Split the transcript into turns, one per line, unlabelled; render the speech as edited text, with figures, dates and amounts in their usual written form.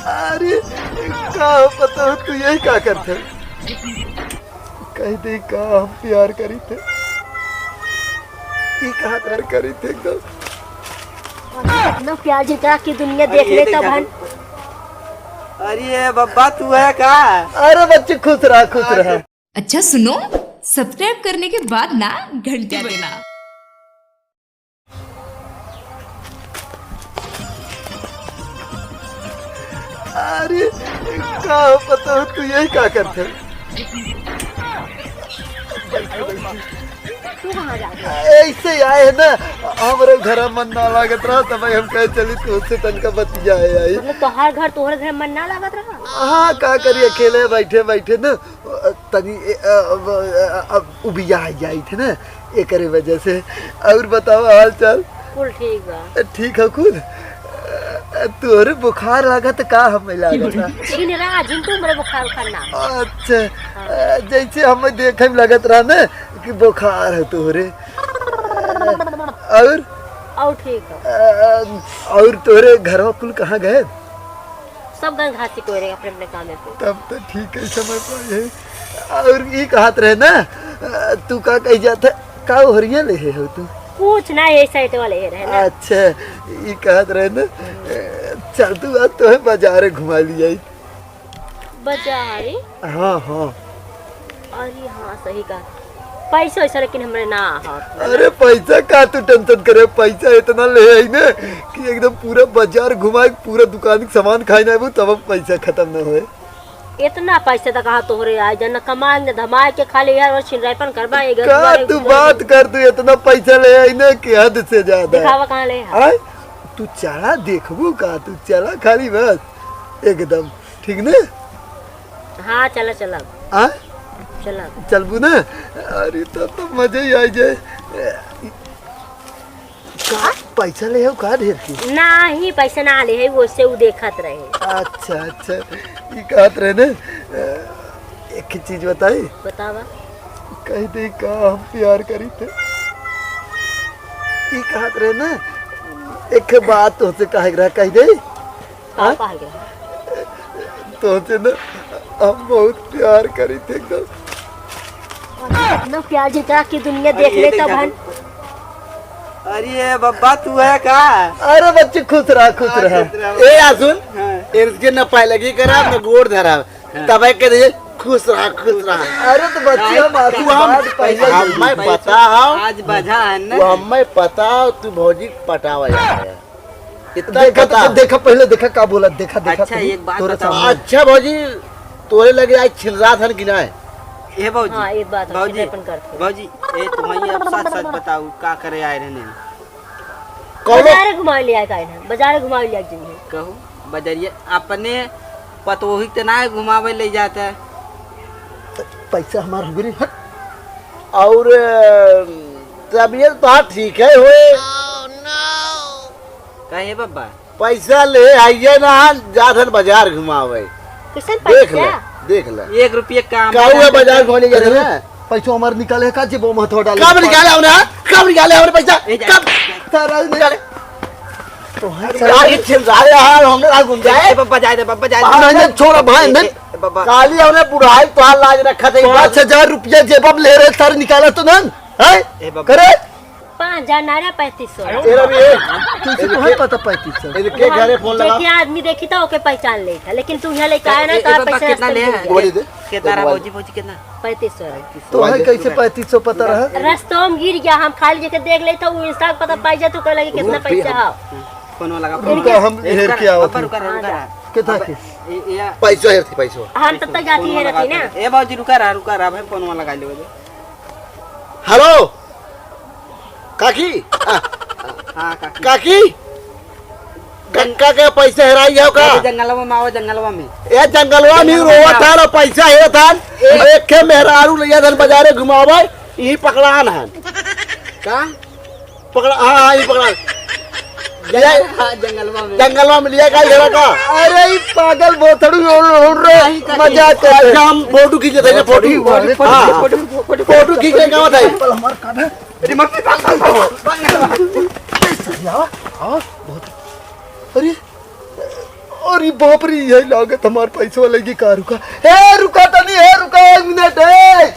अरे का पता हो तू यही का करते कह दे का हम प्यार करी थे कहा प्यार करी थे एकदम
इतना प्यार जितना की दुनिया देख ले तब हम।
अरे बब्बा तू है का?
अरे बच्चे खुश रहा।
अच्छा सुनो, सब्सक्राइब करने के बाद ना घंटी बजना।
अरे का पता हो तू यही का करते ऐसे आए ना हमारे घर मन ना लागत रहा तब हम कहे चली तो उससे तनका बतिया आई
मतलब तोहर घर मन ना लागत रहा।
हाँ का करिए अकेले बैठे ना तनी उबिया जाई थे ना एक वजह से। और बताओ हाल चाल?
कुल ठीक बा।
ठीक है खुद तोरे बुखार लागत का हमें लागत
लेकिन राजिन तू मेरे बुखार ना।
अच्छा जैसे हमें देखे में लगत रहा ना कि बुखार है तोरे।
और ठीक है।
और तोरे घर कुल कहाँ गए?
सब गन घासी कोरे अपने अपने काम में।
तब तो ठीक है समय पर है। और ये कहत रहे ना तू का कह जाता का हरिया ले हो तू?
कुछ ना ये साइड वाले रहे ना।
अच्छा ये कहत रहे ना चल तू आज तो बाजार घुमा लिया।
बाजार?
हाँ
अरे हाँ सही कहा। पैसा वैसा लेकिन हमरे ना हाथ।
अरे पैसा का तू टेंशन करे, पैसा इतना ले आई ना कि एकदम पूरा बाजार घुमाए पूरा दुकान के सामान खाए ना तब पैसा खत्म ना होए।
इतना पैसा तो कहा तोहरे आ जन कमाए धमाए के खाली यार और छिनरापन करवाए
का तू बात कर तू इतना पैसा ले आई ना कि हद से ज्यादा।
दिखावा कहाँ ले
आय तू चला देखबू का तू चला खाली बस एकदम ठीक ना।
हाँ चला
आ
चला
चलबू ना। अरे तो मजे ही आ जाए। का पैसा ले हो का ढेर की?
नहीं पैसा ना ले है वो से वो देखत रहे।
अच्छा ये कहत रहे ना एक चीज बताई।
बतावा।
कह दे का हम प्यार करी थे ये कहत रहे ना एक बात तो से कह दे तो से ना हम बहुत प्यार करी थे एकदम।
इतना प्यार जितना की दुनिया देख ले तब हम।
अरे बब्बा तू है का?
अरे बच्चे खुश रहा।
ए आसुन इनके न पाए लगी करा न गोड़ धरा तब के दे खुश रहा।
अरे तो बच्चे
हमें पता हो
आज बजा है ना।
वो हमें पता हो तू भौजी पटावा जाए इतना
देखा पहले देखा का बोला देखा।
अच्छा एक बात बताओ।
अच्छा भौजी तोरे लगे आज छिलरा था कि ना है?
ए भौजी
हाँ एक बात
भौजी ए तुम्हारी अब सच बताओ का करे आए रहने?
बाजार घुमा लिया का है बाजार घुमा लिया जिन्हें
कहूँ बजरिया अपने पतोही तो ना घुमावे ले जाता है।
पैसा हमारा हो गई
और तबीयत तो ठीक है हुए
कहे बब्बा
पैसा ले आइए ना जाधन बाजार घुमावे देख ले
1 रुपये काम
का बाजार घुमाने गए थे ना।
पैसा हमारे निकाले का जेबो में थोड़ा डाल
कब निकाले हमने पैसा कब
सारा निकाले तो
आगे छिल रहा है हमने आज घूम जाए
बब्बा जाए दे
मैंने छोड़ा भाई ने
बब्बा
काली हमने बुढ़ाई तो हाल लाज रखा था
5000 रुपया जेब में ले रहे सर निकाला तो ना है करे
5000 नारा 3500।
तेरा भी है
तुझे तो है पता 3500
इनके घरे फोन लगा
देखिए आदमी देखी था ओके पहचान ले था लेकिन तू यहाँ लेके आया ना तो पैसा
कितना ले
बोली दे
कितना रहा भौजी कितना?
3500।
तो है कैसे 3500 पता रहा?
रास्तों में गिर गया हम खाली जगह देख ले तो वो इंसान पता पैसा तो कह लगे कितना पैसा है
फोन लगा
इनका हम हेर के आवत कितना के
पैसा है पैसा
हम तब तक जाती है रहती ना।
ए भौजी रुका रहा भाई फोन में लगा ले।
हेलो काकी
हाँ
काकी कंका के पैसे हेराई है का?
जंगलवा में आओ जंगलवा में
ए जंगलवा में रोवा था पैसा है था एक के मेहरारू लिया धन बाजारे घुमावे यही पकड़ान है
का
पकड़ा। हाँ ये पकड़ा जंगलवा में लिया का जरा का।
अरे ये पागल बोतड़ू उड़ रहे मजाक कर रहे
हम फोटो खींचे थे ना फोटो खींचने का बताइए
हमार कान है अरे अरे बाप रे यही लागत हमार पैसा लगी का रुका हे रुका तनी हे रुका 1 मिनट है